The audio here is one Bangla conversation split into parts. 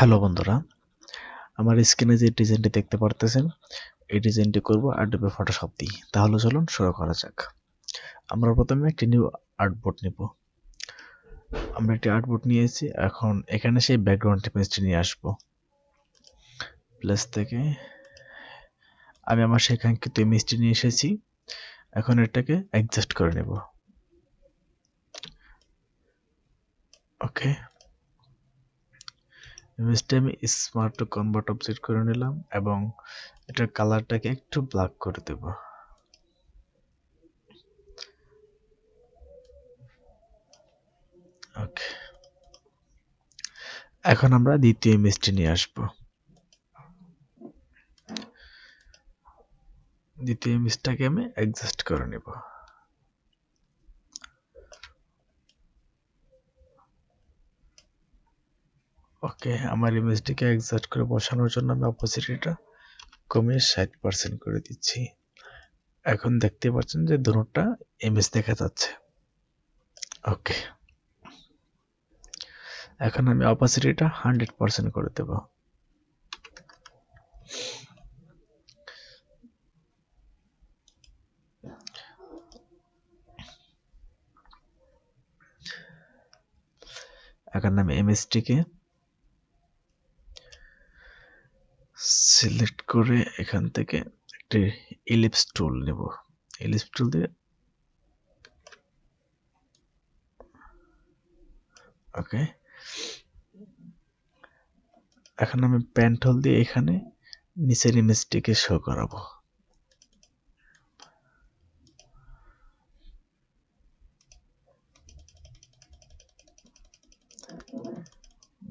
হ্যালো বন্ধুরা, আমার স্ক্রিনে যে ডিজাইনটি দেখতে পারতেছেন, এই ডিজাইনটি করব Adobe Photoshop দিয়ে। তাহলে চলুন শুরু করা যাক। আমরা প্রথমে একটি নিউ আর্টবোর্ড নিব। আমরা একটি আর্টবোর্ড নিয়েছি, এখন এখানে সেই ব্যাকগ্রাউন্ড ইমেজটি নিয়ে আসব। প্লেস থেকে আমি আমার সেখানকার ইমেজটি নিয়ে এসেছি, এখন এটাকে অ্যাডজাস্ট করে নেব। ওকে, ইমেজটা আমি স্মার্ট টু কনভার্ট অবজেক্ট করে নিলাম এবং এটার কালারটাকে একটু ব্ল্যাক করে দেব। ওকে, এখন আমরা দ্বিতীয় ইমেজটি নিয়ে আসব। দ্বিতীয় ইমেজটাকে আমি অ্যাডজাস্ট করে নেব। ওকে, আমার ইমেজটিকে অ্যাডজাস্ট করে বসানোর জন্য আমি অপোজিটটা কমিয়ে 60% করে দিচ্ছি। এখন দেখতে পাচ্ছেন যে দুটোটা ইমেজ দেখা যাচ্ছে। ওকে, এখন আমি অপাসিটিটা 100% করে দেব। এখন আমি ইমেজটিকে সিলেক্ট করে এখান থেকে একটি ইলিপস টুল নেব। ইলিপস টুল দিয়ে ওকে, এখন আমি পেন টুল দিয়ে এখানে নিচের ইমেজটিকে শো করাবো।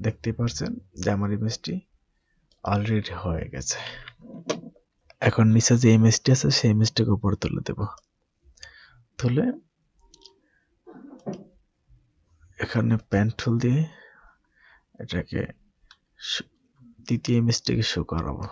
দেখতে পাচ্ছেন যে আমার ইমেজটি অলরেডি হয়ে গেছে। এখন নিচে যে ইমেজটি আছে সেই ইমেজটাকে উপরে তুলে দেব। তুলে এখানে পেন টুল দিয়ে এটাকে দ্বিতীয় ইমেজটাকে শো করাবো।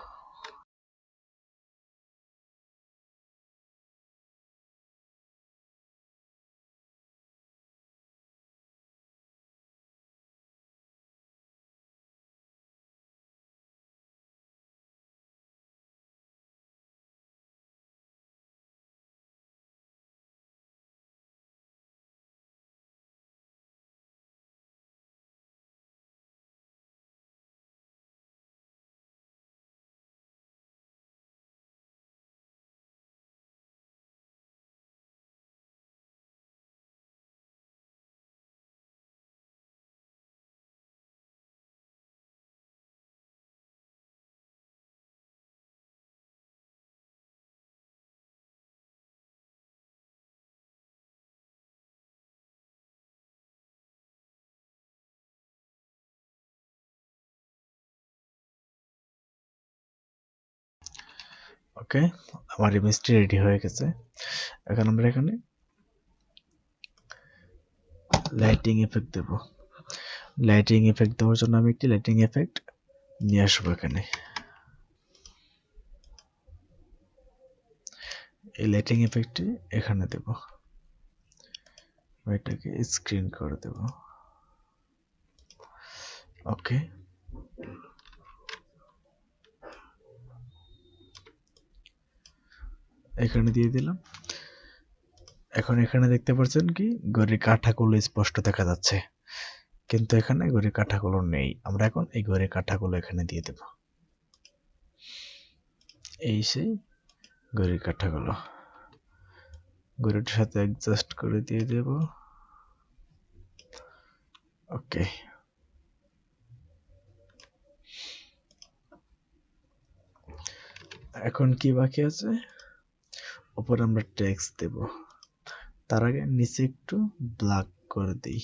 ওকে, আমার ইমেজটি রেডি হয়ে গেছে। এখন আমরা এখানে লাইটিং এফেক্ট দেব। লাইটিং এফেক্ট দেওয়ার জন্য আমি একটি লাইটিং এফেক্ট নিয়ে আসবো এখানে। এই লাইটিং এফেক্টটি এখানে দেব, এটাকে স্ক্রিন করে দেব। ওকে, এখানে দিয়ে দিলাম। এখন এখানে দেখতে পাচ্ছেন কি ঘড়ির কাঁটাগুলো স্পষ্ট দেখা যাচ্ছে, কিন্তু এখানে ঘড়ির কাঁটাগুলো নেই। আমরা এখন এই ঘড়ির কাঁটাগুলো এখানে দিয়ে দেব। এই সেই ঘড়ির কাঁটাগুলো ঘড়িটার সাথে অ্যাডজাস্ট করে দিয়ে দেব। ওকে, এখন কি বাকি আছে? উপরে আমরা টেক্সট দেব, তার আগে নিচে একটু ব্ল্যাক করে দিই।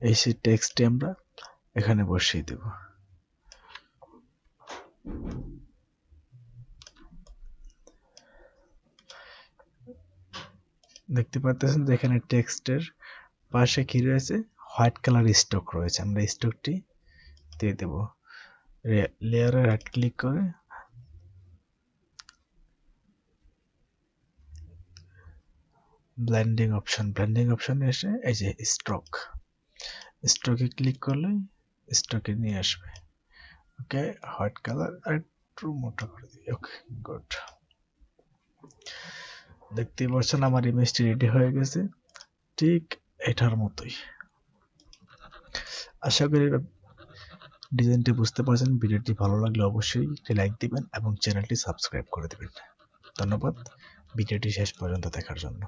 এই সেই টেক্সটটি আমরা এখানে বসিয়ে দেব। দেখতে পাচ্ছেন যে এখানে টেক্সটের পাশে কি রয়েছে, হোয়াইট কালার স্ট্রোক রয়েছে। আমরা স্ট্রোকটি দিয়ে দেব। লেয়ারে রাইট ক্লিক করে ব্লেন্ডিং অপশনে এসে এই যে স্ট্রোকে ক্লিক করলে স্ট্রোকে নিয়ে আসবে। ওকে, হোয়াইট কালার আর একটু মোটা করে দিই। ওকে, গুড। দেখতেই পাচ্ছেন আমার ইমেজটি রেডি হয়ে গেছে, ঠিক এটার মতোই। আশা করি ডিজাইনটি বুঝতে পারছেন। ভিডিওটি ভালো লাগলে অবশ্যই একটি লাইক দিবেন এবং চ্যানেলটি সাবস্ক্রাইব করে দিবেন। ধন্যবাদ ভিডিওটি শেষ পর্যন্ত দেখার জন্য।